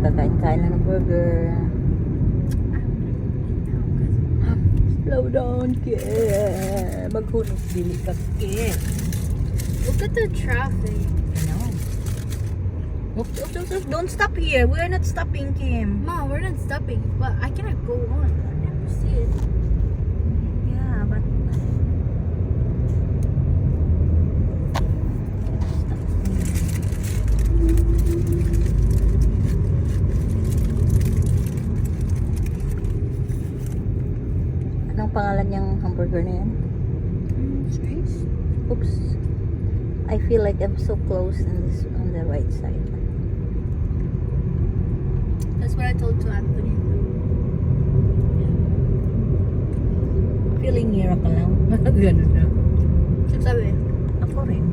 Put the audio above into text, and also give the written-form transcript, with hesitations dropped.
Kakain-kain lang ng burger. Slow down, kid. Maghunong dili ka, kid. Look at the traffic. I know. Oops, oops, oops, oops. Don't stop here. We are not stopping, Kim. Mom, we're not stopping, but I cannot go on. I never see it. Yeah, but... Anong pangalan niyang hamburger na yan? Trace? Oops. I feel like I'm so close on the right side. That's what I told to Anthony. Feeling near ka lang. Ganun na. Sabi, Ako rin.